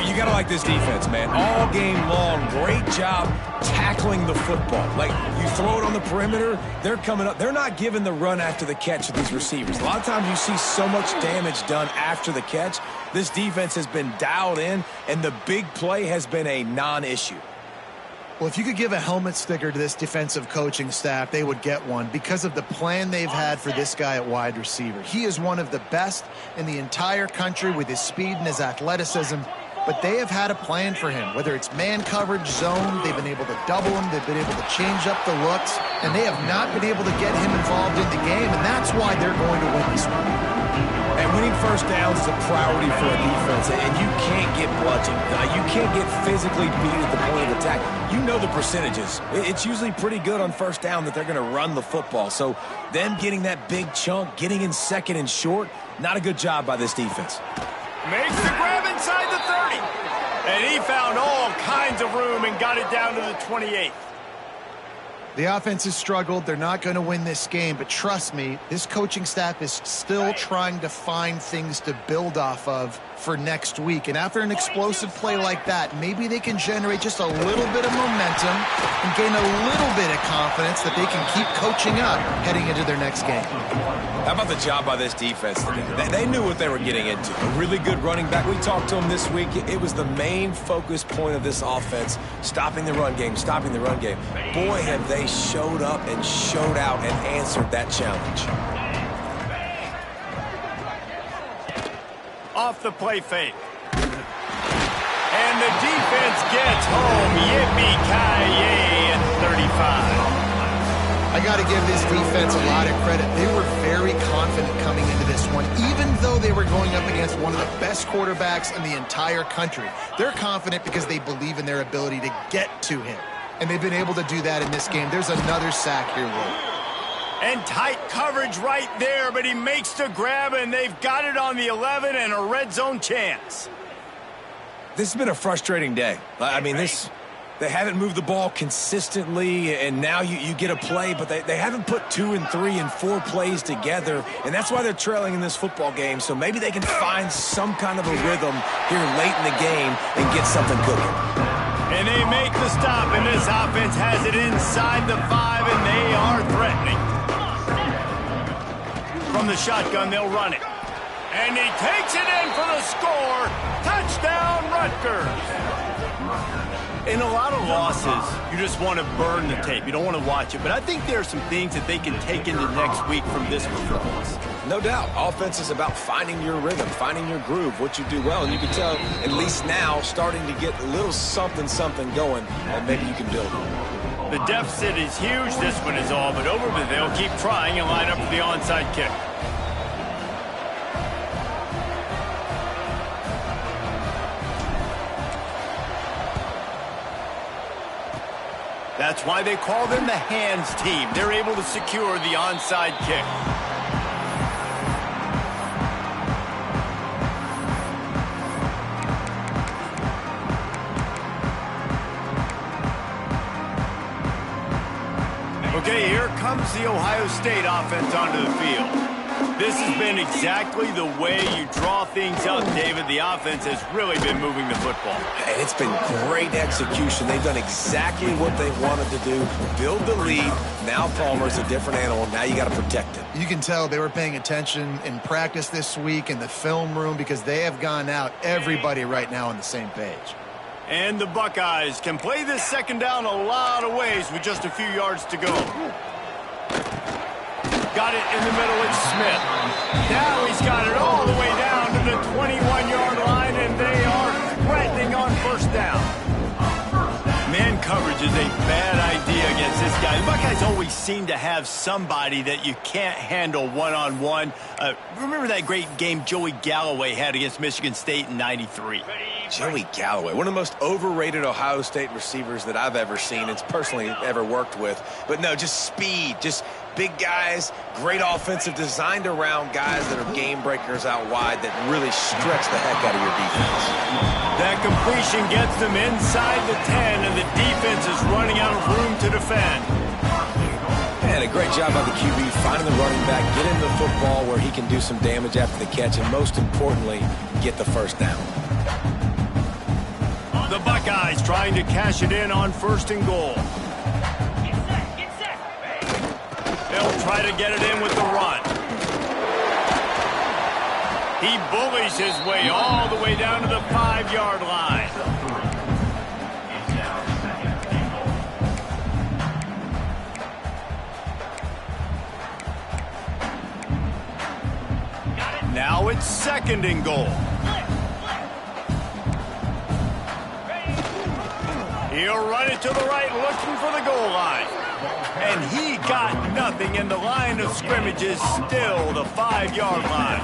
You got to like this defense, man. All game long, great job tackling the football. Like, you throw it on the perimeter, they're coming up. They're not giving the run after the catch to these receivers. A lot of times you see so much damage done after the catch. This defense has been dialed in, and the big play has been a non-issue. Well, if you could give a helmet sticker to this defensive coaching staff, they would get one because of the plan they've had for this guy at wide receiver. He is one of the best in the entire country with his speed and his athleticism, but they have had a plan for him. Whether it's man coverage, zone, they've been able to double him, they've been able to change up the looks, and they have not been able to get him involved in the game, and that's why they're going to win this one. And winning first downs is a priority for a defense, and you can't get bludgeoned. You can't get physically beat at the point of attack. You know the percentages. It's usually pretty good on first down that they're going to run the football. So them getting that big chunk, getting in second and short, not a good job by this defense. Makes the grab inside the 30. And he found all kinds of room and got it down to the 28. The offense has struggled. They're not going to win this game, but trust me, this coaching staff is still trying to find things to build off of for next week. And after an explosive play like that, maybe they can generate just a little bit of momentum and gain a little bit of confidence that they can keep coaching up heading into their next game. How about the job by this defense today? They knew what they were getting into. A really good running back. We talked to him this week. It was the main focus point of this offense, stopping the run game, stopping the run game. Boy, have they showed up and showed out and answered that challenge. Off the play fake. And the defense gets home. Yippee-ki-yay at 35. I got to give this defense a lot of credit. They were very confident coming into this one, even though they were going up against one of the best quarterbacks in the entire country. They're confident because they believe in their ability to get to him, and they've been able to do that in this game. There's another sack here, Will. And tight coverage right there, but he makes the grab, and they've got it on the 11 and a red zone chance. This has been a frustrating day. I mean, they haven't moved the ball consistently, and now you get a play, but they haven't put 2 and 3 and 4 plays together, and that's why they're trailing in this football game. So maybe they can find some kind of a rhythm here late in the game and get something cooking. And they make the stop, and this offense has it inside the 5, and they are threatening. From the shotgun, they'll run it. And he takes it in for the score. Touchdown, Rutgers. In a lot of losses, you just want to burn the tape. You don't want to watch it. But I think there are some things that they can take into next week from this performance. No doubt. Offense is about finding your rhythm, finding your groove, what you do well. And you can tell, at least now, starting to get a little something going, and maybe you can build it. The deficit is huge. This one is all but over, but they'll keep trying and line up for the onside kick. That's why they call them the hands team. They're able to secure the onside kick. Okay, here comes the Ohio State offense onto the field. This has been exactly the way you draw things up, David. The offense has really been moving the football. And it's been great execution. They've done exactly what they wanted to do. Build the lead. Now Palmer's a different animal. Now you got to protect it. You can tell they were paying attention in practice this week in the film room because they have gone out, everybody right now on the same page. And the Buckeyes can play this second down a lot of ways with just a few yards to go. Got it in the middle, it's Smith. Now he's got it all the way down to the 21-yard line, and they are threatening on first down. Man coverage is a bad idea against this guy. The Buckeyes always seem to have somebody that you can't handle one-on-one. Remember that great game Joey Galloway had against Michigan State in '93? Joey Galloway, one of the most overrated Ohio State receivers that I've ever seen. It's personally ever worked with. But no, just speed, just big guys, great offensive, designed around guys that are game breakers out wide that really stretch the heck out of your defense. That completion gets them inside the 10, and the defense is running out of room to defend. And a great job by the QB finding the running back, getting the football where he can do some damage after the catch, and most importantly, get the first down. The Buckeyes trying to cash it in on first and goal. Get set. They'll try to get it in with the run. He bullies his way all the way down to the 5-yard line. Now it's second and goal. He'll run it to the right, looking for the goal line. And he got nothing, and the line of scrimmage is still the 5-yard line.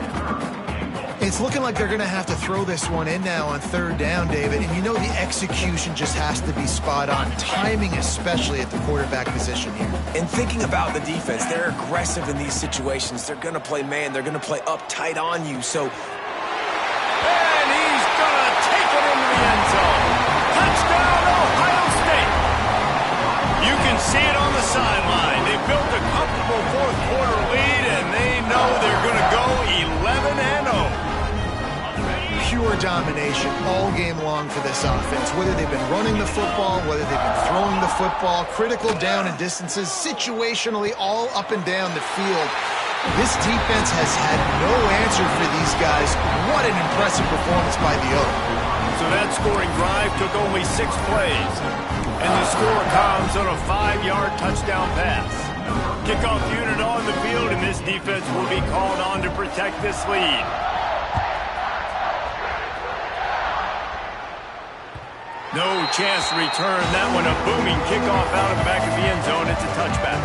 It's looking like they're going to have to throw this one in now on third down, David. And you know the execution just has to be spot on. Timing especially at the quarterback position here. And thinking about the defense, they're aggressive in these situations. They're going to play man. They're going to play up tight on you. So, and he's going to take it into the end zone. Touchdown, Ohio State. You can see it on the sideline. They built a comfortable fourth-quarter lead, and they know they're going to go 11-0. Pure domination all game long for this offense. Whether they've been running the football, whether they've been throwing the football, critical down and distances, situationally all up and down the field. This defense has had no answer for these guys. What an impressive performance by the Oak. So that scoring drive took only 6 plays. And the score comes on a 5-yard touchdown pass. Kickoff unit on the field, and this defense will be called on to protect this lead. No chance to return that one. A booming kickoff out of the back of the end zone. It's a touchback.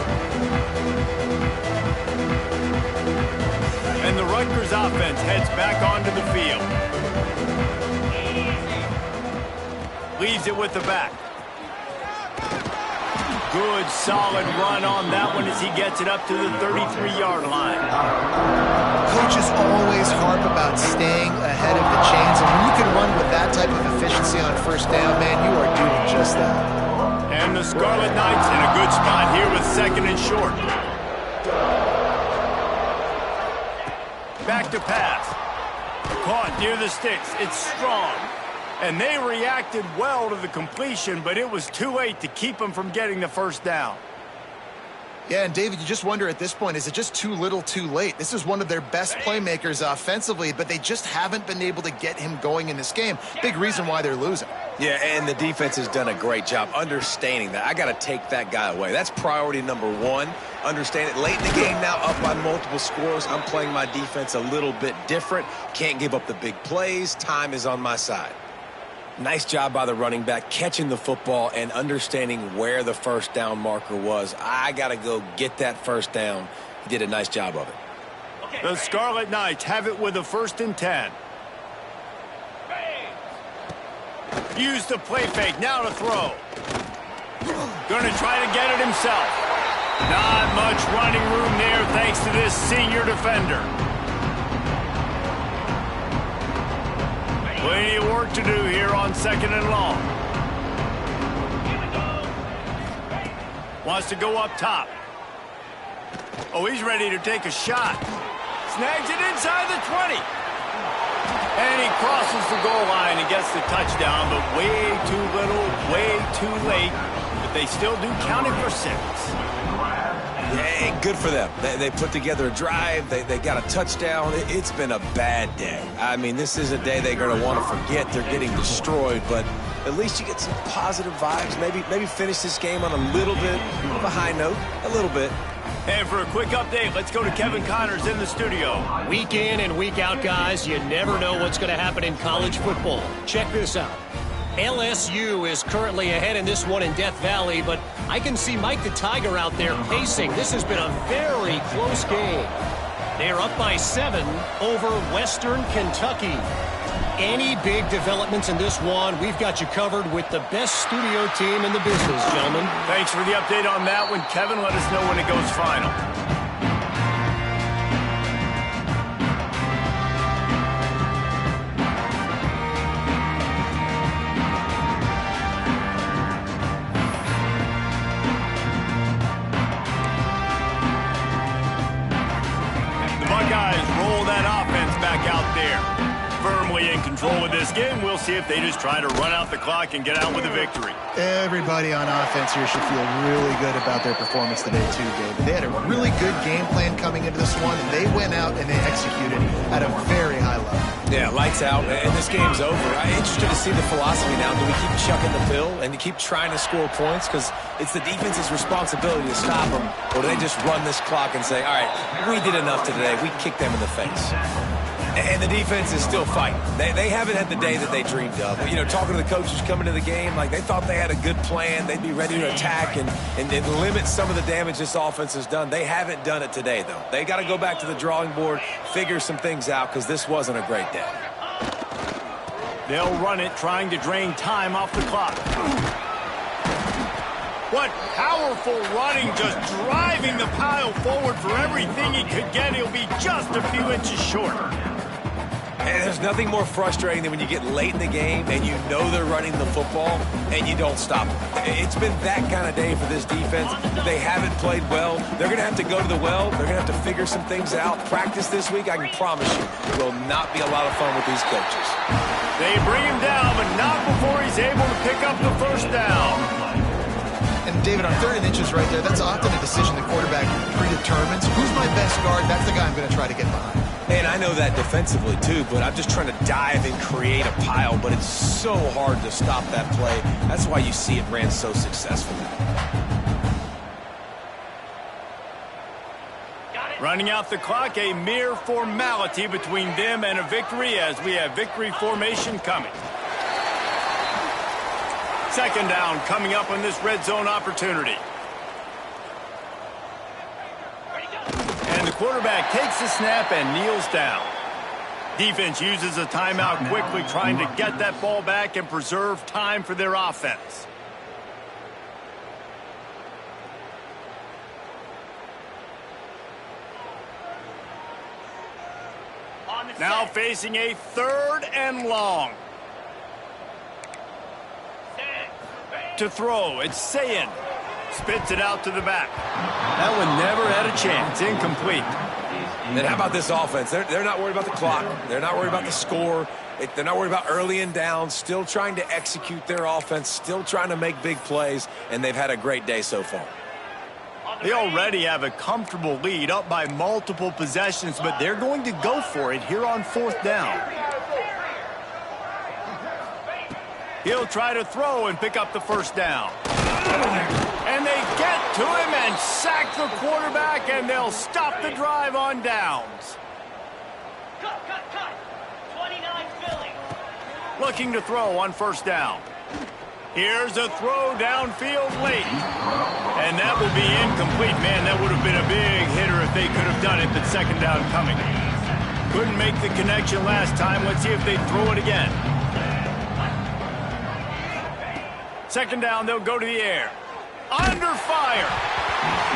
And the Rutgers offense heads back onto the field. Leaves it with the back. Good, solid run on that one as he gets it up to the 33-yard line. Coaches always harp about staying ahead of the chains, and when you can run with that type of efficiency on first down, man, you are doing just that. And the Scarlet Knights in a good spot here with second and short. Back to pass. Caught near the sticks. It's strong. And they reacted well to the completion, but it was too late to keep them from getting the first down. Yeah, and David, you just wonder at this point, is it just too little too late? This is one of their best playmakers offensively, but they just haven't been able to get him going in this game. Big reason why they're losing. yeah, and the defense has done a great job understanding that. I got to take that guy away. That's priority number one. Understand it. Late in the game now, up by multiple scores. I'm playing my defense a little bit different. Can't give up the big plays. Time is on my side. Nice job by the running back, catching the football and understanding where the first down marker was. I got to go get that first down. He did a nice job of it. The Scarlet Knights have it with a 1st and 10. Use the play fake, now to throw. Going to try to get it himself. Not much running room there thanks to this senior defender. Plenty of work to do here on 2nd and long. Wants to go up top. Oh, he's ready to take a shot. Snags it inside the 20. And he crosses the goal line and gets the touchdown, but way too little, way too late. But they still do count it for 6. Hey, good for them. They put together a drive. They got a touchdown. It's been a bad day. I mean, this is a day they're going to want to forget. They're getting destroyed, but at least you get some positive vibes. Maybe finish this game on a little bit of a high note, a little bit. And for a quick update, let's go to Kevin Connors in the studio. Week in and week out, guys, you never know what's going to happen in college football. Check this out. LSU is currently ahead in this one in Death Valley, but I can see Mike the Tiger out there pacing. This has been a very close game. They're up by 7 over Western Kentucky. Any big developments in this one, we've got you covered with the best studio team in the business, gentlemen. Thanks for the update on that one, Kevin. Let us know when it goes final. The Buckeyes roll that offense back out there. Firmly in control of this game. We'll see if they just try to run out the clock and get out with a victory. Everybody on offense here should feel really good about their performance today, too, David. They had a really good game plan coming into this one, and they went out and they executed at a very high level. Yeah, lights out, and this game's over. I'm interested to see the philosophy now. Do we keep chucking the pill and keep trying to score points? Because it's the defense's responsibility to stop them, or do they just run this clock and say, all right, we did enough today. We kicked them in the face. And the defense is still fighting. They haven't had the day that they dreamed of. You know, talking to the coaches coming to the game, like they thought they had a good plan. They'd be ready to attack and limit some of the damage this offense has done. They haven't done it today, though. They got to go back to the drawing board, figure some things out, because this wasn't a great day. They'll run it, trying to drain time off the clock. What powerful running, just driving the pile forward for everything he could get. He'll be just a few inches short. And there's nothing more frustrating than when you get late in the game and you know they're running the football and you don't stop them. It's been that kind of day for this defense. They haven't played well. They're going to have to go to the well. They're going to have to figure some things out. Practice this week, I can promise you, will not be a lot of fun with these coaches. They bring him down, but not before he's able to pick up the first down. And, David, on 3rd and inches right there, that's often a decision the quarterback predetermines. Who's my best guard? That's the guy I'm going to try to get behind. And I know that defensively, too, but I'm just trying to dive and create a pile, but it's so hard to stop that play. That's why you see it ran so successfully. Running out the clock, a mere formality between them and a victory as we have victory formation coming. 2nd down coming up on this red zone opportunity. And the quarterback takes the snap and kneels down. Defense uses a timeout quickly, trying to get that ball back and preserve time for their offense. Now facing a 3rd and long. To throw, it's Sayin. Spits it out to the back. That one never had a chance. Incomplete. And how about this offense? They're not worried about the clock. They're not worried about the score. They're not worried about early and down. Still trying to execute their offense. Still trying to make big plays. And they've had a great day so far. They already have a comfortable lead, up by multiple possessions, but they're going to go for it here on 4th down. He'll try to throw and pick up the first down. And they get to him and sack the quarterback, and they'll stop the drive on downs. Cut. 29 Philly. Looking to throw on 1st down. Here's a throw downfield late. And that will be incomplete. Man, that would have been a big hitter if they could have done it, but 2nd down coming. Couldn't make the connection last time. Let's see if they throw it again. 2nd down, they'll go to the air. Under fire.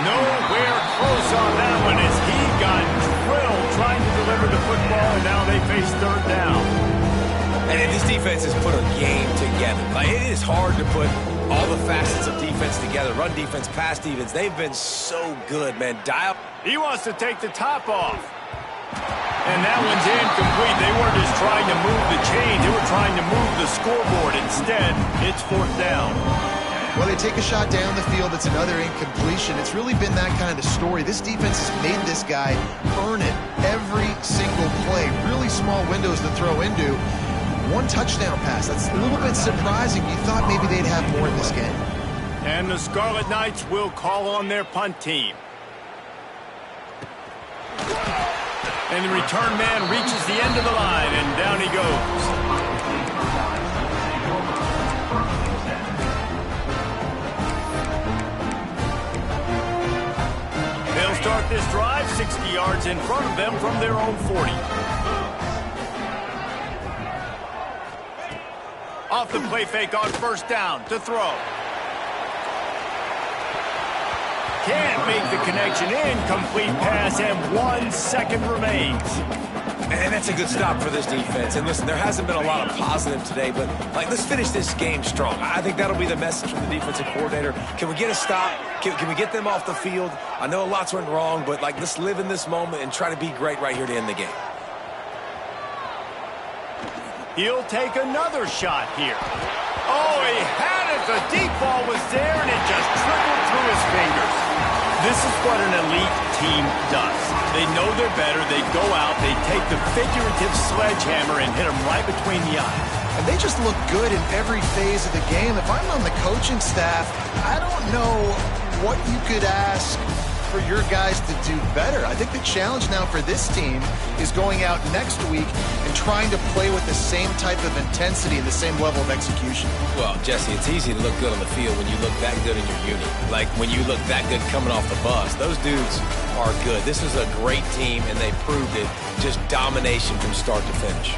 Nowhere close on that one as he got drilled trying to deliver the football, and now they face 3rd down. And this defense has put a game together. Like, it is hard to put all the facets of defense together. Run defense, pass defense. They've been so good, man. He wants to take the top off. And that one's incomplete. They weren't just trying to move the chain. They were trying to move the scoreboard. Instead, it's 4th down. Well, they take a shot down the field. It's another incompletion. It's really been that kind of story. This defense has made this guy earn it every single play. Really small windows to throw into. 1 touchdown pass. That's a little bit surprising. You thought maybe they'd have more in this game. And the Scarlet Knights will call on their punt team. And the return man reaches the end of the line, and down he goes. They'll start this drive 60 yards in front of them from their own 40. Off the play fake on 1st down to throw. Can't make the connection. Incomplete pass, and 1 second remains. And that's a good stop for this defense. And listen, there hasn't been a lot of positive today, but let's finish this game strong. I think that'll be the message from the defensive coordinator. Can we get a stop? Can we get them off the field? I know lots went wrong, but let's live in this moment and try to be great right here to end the game. He'll take another shot here. Oh, he had it. The deep ball was there, and it just trickled through his fingers. This is what an elite team does. They know they're better. They go out. They take the figurative sledgehammer and hit them right between the eyes. And they just look good in every phase of the game. If I'm on the coaching staff, I don't know what you could ask for your guys to do better. I think the challenge now for this team is going out next week and trying to play with the same type of intensity and the same level of execution. Well, Jesse, it's easy to look good on the field when you look that good in your unit. Like when you look that good coming off the bus. Those dudes are good. This is a great team, and they proved it. Just domination from start to finish.